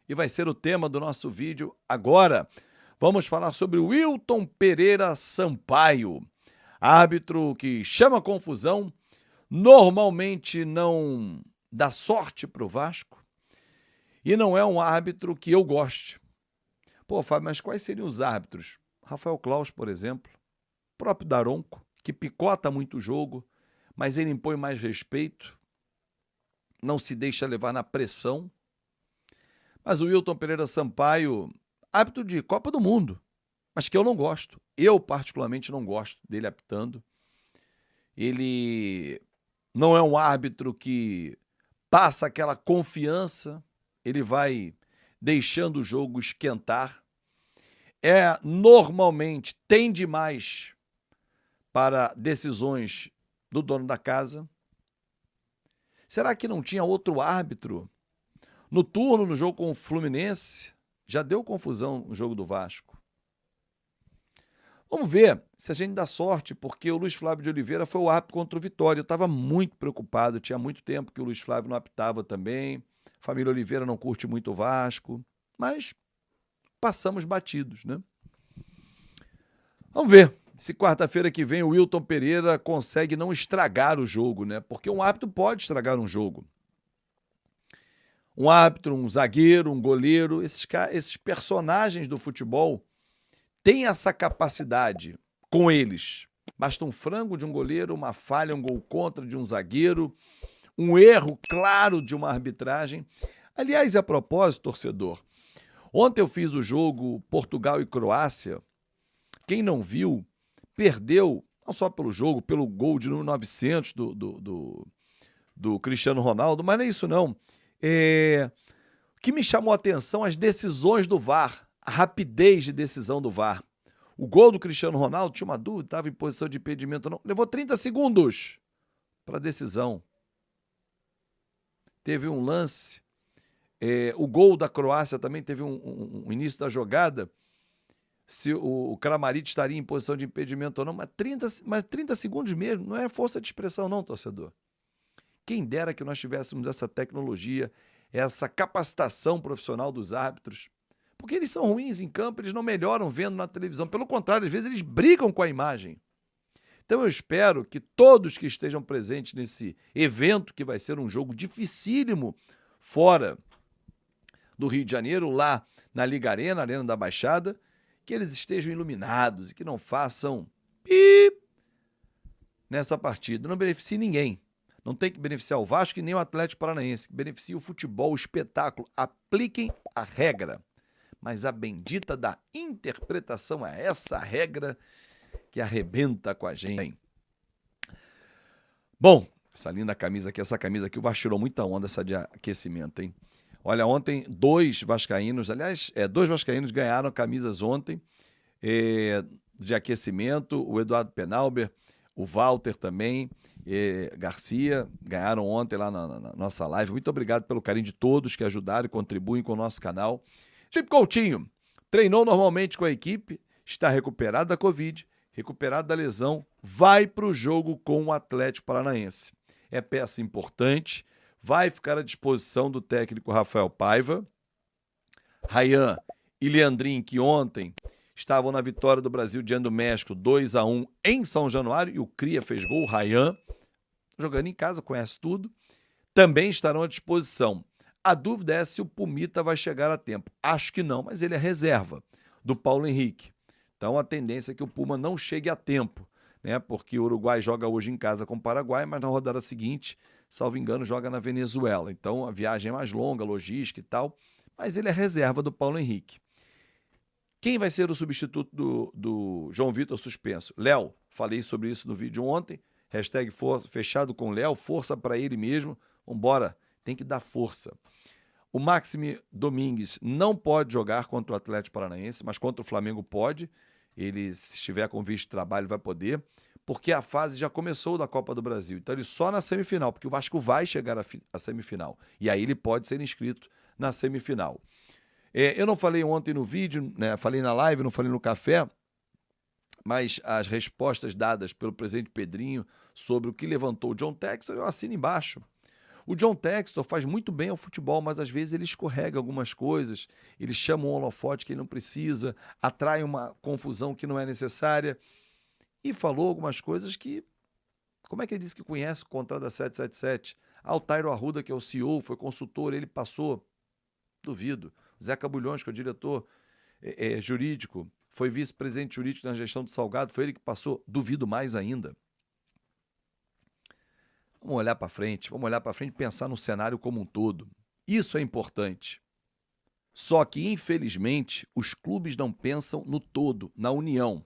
e vai ser o tema do nosso vídeo agora. Vamos falar sobre o Wilton Pereira Sampaio, árbitro que chama confusão, normalmente não dá sorte para o Vasco e não é um árbitro que eu goste. Pô, Fábio, mas quais seriam os árbitros? Rafael Claus, por exemplo, próprio Daronco, que picota muito o jogo, mas ele impõe mais respeito, não se deixa levar na pressão. Mas o Wilton Pereira Sampaio, árbitro de Copa do Mundo, mas que eu não gosto. Eu, particularmente, não gosto dele apitando. Ele não é um árbitro que passa aquela confiança, ele vai deixando o jogo esquentar. Normalmente, tende mais para decisões do dono da casa. Será que não tinha outro árbitro? No turno, no jogo com o Fluminense, já deu confusão no jogo do Vasco. Vamos ver se a gente dá sorte, porque o Luiz Flávio de Oliveira foi o árbitro contra o Vitória. Eu estava muito preocupado, tinha muito tempo que o Luiz Flávio não apitava também. A família Oliveira não curte muito o Vasco, mas passamos batidos, né? Vamos ver se quarta-feira que vem o Wilton Pereira consegue não estragar o jogo, né? Porque um árbitro pode estragar um jogo. Um árbitro, um zagueiro, um goleiro, esses personagens do futebol têm essa capacidade com eles. Basta um frango de um goleiro, uma falha, um gol contra de um zagueiro, um erro claro de uma arbitragem. Aliás, a propósito, torcedor, ontem eu fiz o jogo Portugal e Croácia. Quem não viu, perdeu, não só pelo jogo, pelo gol de número 900 do Cristiano Ronaldo, mas não é isso não. O que me chamou a atenção, as decisões do VAR, a rapidez de decisão do VAR. O gol do Cristiano Ronaldo, tinha uma dúvida, estava em posição de impedimento ou não, levou 30 segundos para a decisão. Teve um lance, o gol da Croácia também teve um início da jogada, se o Kramaric estaria em posição de impedimento ou não, mas 30 segundos mesmo, não é força de expressão não, torcedor. Quem dera que nós tivéssemos essa tecnologia, essa capacitação profissional dos árbitros, porque eles são ruins em campo, eles não melhoram vendo na televisão, pelo contrário, às vezes eles brigam com a imagem. Então eu espero que todos que estejam presentes nesse evento, que vai ser um jogo dificílimo fora do Rio de Janeiro, lá na Liga Arena, Arena da Baixada, que eles estejam iluminados e que não façam pi nessa partida. Não beneficie ninguém. Não tem que beneficiar o Vasco e nem o Atlético Paranaense. Beneficie o futebol, o espetáculo. Apliquem a regra. Mas a bendita da interpretação é essa regra que arrebenta com a gente. Bom, essa linda camisa aqui, o Vasco tirou muita onda essa de aquecimento, hein? Olha, ontem dois vascaínos ganharam camisas ontem de aquecimento, o Eduardo Penalber, o Walter também, Garcia, ganharam ontem lá na nossa live. Muito obrigado pelo carinho de todos que ajudaram e contribuem com o nosso canal. Felipe Coutinho treinou normalmente com a equipe, está recuperado da Covid, recuperado da lesão, vai para o jogo com o Atlético Paranaense. É peça importante, vai ficar à disposição do técnico Rafael Paiva. Rayan e Leandrinho, que ontem estavam na vitória do Brasil diante do México 2-1 em São Januário, e o Cria fez gol, o Rayan, jogando em casa, conhece tudo, também estarão à disposição. A dúvida é se o Pumita vai chegar a tempo. Acho que não, mas ele é reserva do Paulo Henrique. Então a tendência é que o Puma não chegue a tempo, né? Porque o Uruguai joga hoje em casa com o Paraguai, mas na rodada seguinte, salvo engano, joga na Venezuela. Então a viagem é mais longa, logística e tal, mas ele é reserva do Paulo Henrique. Quem vai ser o substituto do João Vitor suspenso? Léo, falei sobre isso no vídeo ontem, hashtag fechado com Léo, força para ele mesmo, vambora, tem que dar força. O Maxime Domingues não pode jogar contra o Atlético Paranaense, mas contra o Flamengo pode, ele se estiver com visto de trabalho vai poder, porque a fase já começou da Copa do Brasil, então ele só na semifinal, porque o Vasco vai chegar à semifinal, e aí ele pode ser inscrito na semifinal. Eu não falei ontem no vídeo, né? Falei na live, não falei no café, mas as respostas dadas pelo presidente Pedrinho sobre o que levantou o John Textor, eu assino embaixo. O John Textor faz muito bem ao futebol, mas às vezes ele escorrega algumas coisas, ele chama um holofote que ele não precisa, atrai uma confusão que não é necessária e falou algumas coisas que... Como é que ele disse que conhece o contrato da 777? O Tairo Arruda, que é o CEO, foi consultor, ele passou, duvido. O Zeca Bulhões, que é o diretor jurídico, foi vice-presidente jurídico na gestão do Salgado, foi ele que passou, duvido mais ainda. Vamos olhar para frente e pensar no cenário como um todo. Isso é importante. Só que, infelizmente, os clubes não pensam no todo, na união.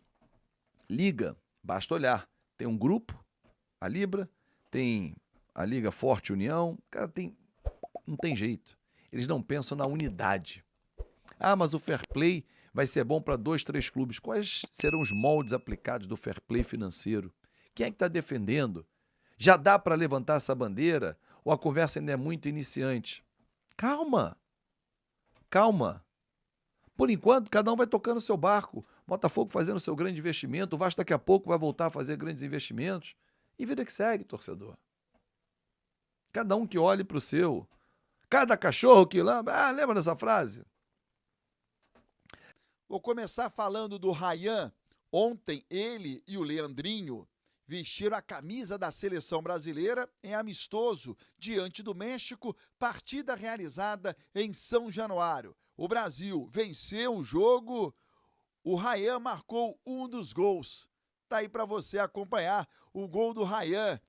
Liga, basta olhar. Tem um grupo, a Libra, tem a Liga Forte União, cara, não tem jeito. Eles não pensam na unidade. Mas o fair play vai ser bom para 2, 3 clubes. Quais serão os moldes aplicados do fair play financeiro? Quem é que está defendendo? Já dá para levantar essa bandeira? Ou a conversa ainda é muito iniciante? Calma. Por enquanto, cada um vai tocando seu barco. Botafogo fazendo seu grande investimento, o Vasco daqui a pouco vai voltar a fazer grandes investimentos. E vida que segue, torcedor. Cada um que olhe para o seu. Cada cachorro que lamba... lembra dessa frase? Vou começar falando do Ryan. Ontem, ele e o Leandrinho vestiram a camisa da seleção brasileira em amistoso diante do México, partida realizada em São Januário. O Brasil venceu o jogo, o Ryan marcou um dos gols. Tá aí para você acompanhar o gol do Ryan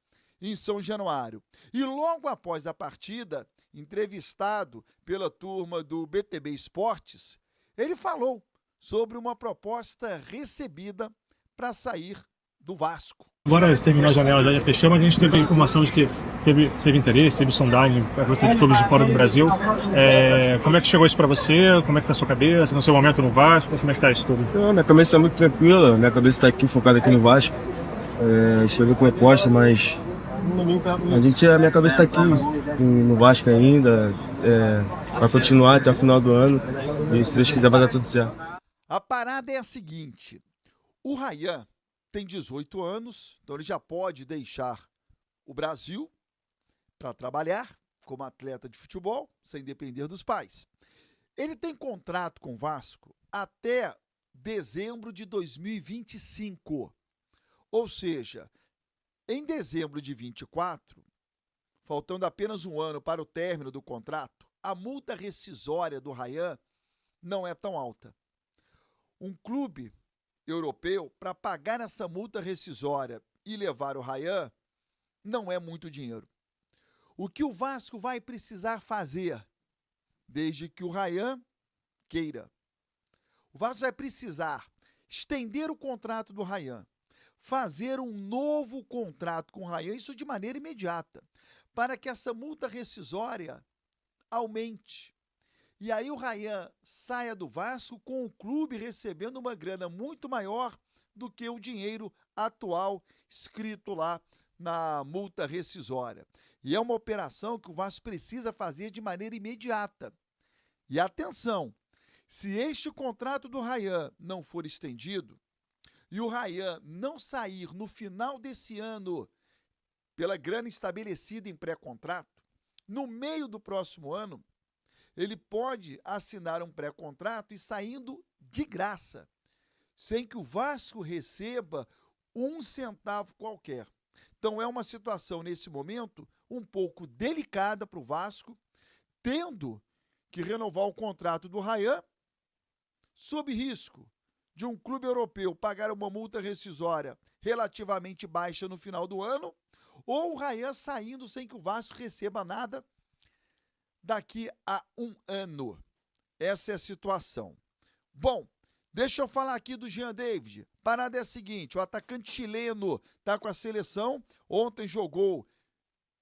em São Januário. E logo após a partida, entrevistado pela turma do BTB Esportes, ele falou sobre uma proposta recebida para sair do Vasco. Agora terminou a janela, já fechou, mas a gente teve a informação de que teve interesse, teve sondagem para bastante clubes de fora do Brasil. Como é que chegou isso para você? Como é que tá a sua cabeça? No seu momento no Vasco? Como é que tá isso tudo? Minha cabeça é muito tranquila, minha cabeça está aqui, focada aqui no Vasco. Cheguei com proposta, mas minha cabeça está aqui no Vasco ainda, para continuar até o final do ano. E se Deus quiser vai dar tudo certo. A parada é a seguinte, o Ryan tem 18 anos, então ele já pode deixar o Brasil para trabalhar como atleta de futebol, sem depender dos pais. Ele tem contrato com o Vasco até dezembro de 2025. Ou seja, em dezembro de 24, faltando apenas um ano para o término do contrato, a multa rescisória do Ryan não é tão alta. Um clube europeu, para pagar essa multa rescisória e levar o Ryan, não é muito dinheiro. O que o Vasco vai precisar fazer, desde que o Ryan queira? O Vasco vai precisar estender o contrato do Ryan, fazer um novo contrato com o Ryan, isso de maneira imediata, para que essa multa rescisória aumente. E aí o Ryan saia do Vasco com o clube recebendo uma grana muito maior do que o dinheiro atual escrito lá na multa rescisória. E é uma operação que o Vasco precisa fazer de maneira imediata. E atenção, se este contrato do Ryan não for estendido e o Ryan não sair no final desse ano pela grana estabelecida em pré-contrato, no meio do próximo ano, ele pode assinar um pré-contrato e saindo de graça, sem que o Vasco receba um centavo qualquer. Então é uma situação, nesse momento, um pouco delicada para o Vasco, tendo que renovar o contrato do Ryan, sob risco de um clube europeu pagar uma multa rescisória relativamente baixa no final do ano, ou o Ryan saindo sem que o Vasco receba nada daqui a um ano. Essa é a situação. Bom, deixa eu falar aqui do Jean David. Parada é a seguinte, o atacante chileno está com a seleção, ontem jogou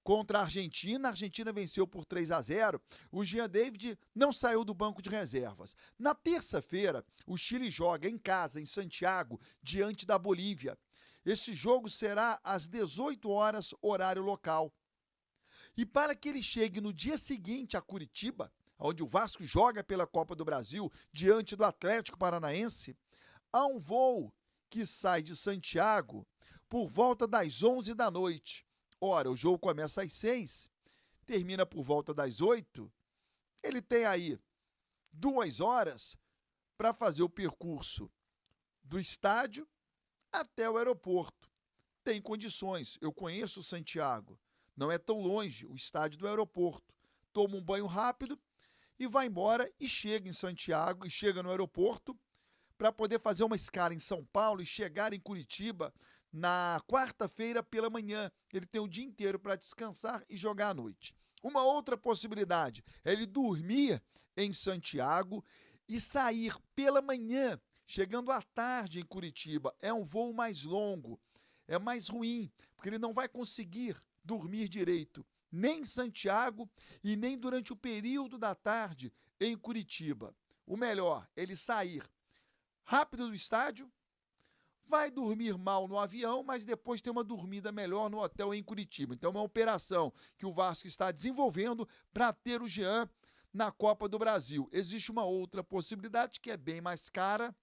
contra a Argentina venceu por 3-0, o Jean David não saiu do banco de reservas. Na terça-feira, o Chile joga em casa, em Santiago, diante da Bolívia. Esse jogo será às 18 horas, horário local. E para que ele chegue no dia seguinte a Curitiba, onde o Vasco joga pela Copa do Brasil, diante do Atlético Paranaense, há um voo que sai de Santiago por volta das 11 da noite. Ora, o jogo começa às 6, termina por volta das 8, ele tem aí 2 horas para fazer o percurso do estádio até o aeroporto. Tem condições, eu conheço Santiago, não é tão longe o estádio do aeroporto. Toma um banho rápido e vai embora e chega em Santiago e chega no aeroporto para poder fazer uma escala em São Paulo e chegar em Curitiba na quarta-feira pela manhã. Ele tem o dia inteiro para descansar e jogar à noite. Uma outra possibilidade é ele dormir em Santiago e sair pela manhã, chegando à tarde em Curitiba. É um voo mais longo, é mais ruim, porque ele não vai conseguir dormir direito, nem em Santiago e nem durante o período da tarde em Curitiba. O melhor, ele sair rápido do estádio, vai dormir mal no avião, mas depois tem uma dormida melhor no hotel em Curitiba. Então é uma operação que o Vasco está desenvolvendo para ter o Jean na Copa do Brasil. Existe uma outra possibilidade que é bem mais cara,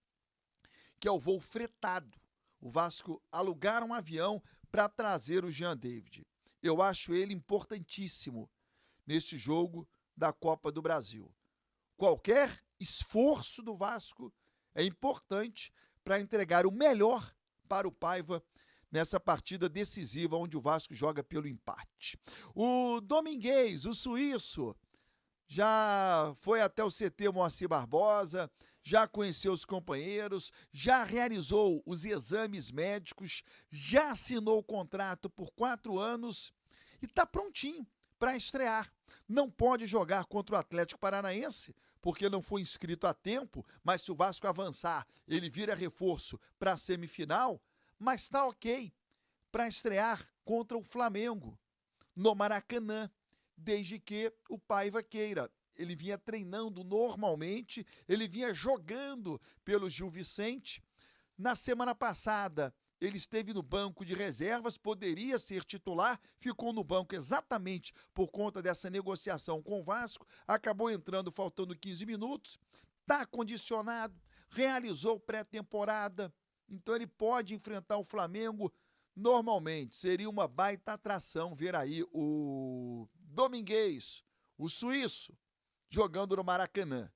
que é o voo fretado. O Vasco alugar um avião para trazer o Jean David. Eu acho ele importantíssimo neste jogo da Copa do Brasil. Qualquer esforço do Vasco é importante para entregar o melhor para o Paiva nessa partida decisiva onde o Vasco joga pelo empate. O Domingues, o suíço, já foi até o CT Moacir Barbosa, já conheceu os companheiros, já realizou os exames médicos, já assinou o contrato por 4 anos e está prontinho para estrear. Não pode jogar contra o Atlético Paranaense, porque não foi inscrito a tempo, mas se o Vasco avançar, ele vira reforço para a semifinal, mas está ok para estrear contra o Flamengo no Maracanã, desde que o Paiva queira. Ele vinha treinando normalmente, ele vinha jogando pelo Gil Vicente. Na semana passada, ele esteve no banco de reservas, poderia ser titular, ficou no banco exatamente por conta dessa negociação com o Vasco, acabou entrando faltando 15 minutos, está condicionado, realizou pré-temporada, então ele pode enfrentar o Flamengo normalmente. Seria uma baita atração ver aí o Domingues, o suíço, jogando no Maracanã.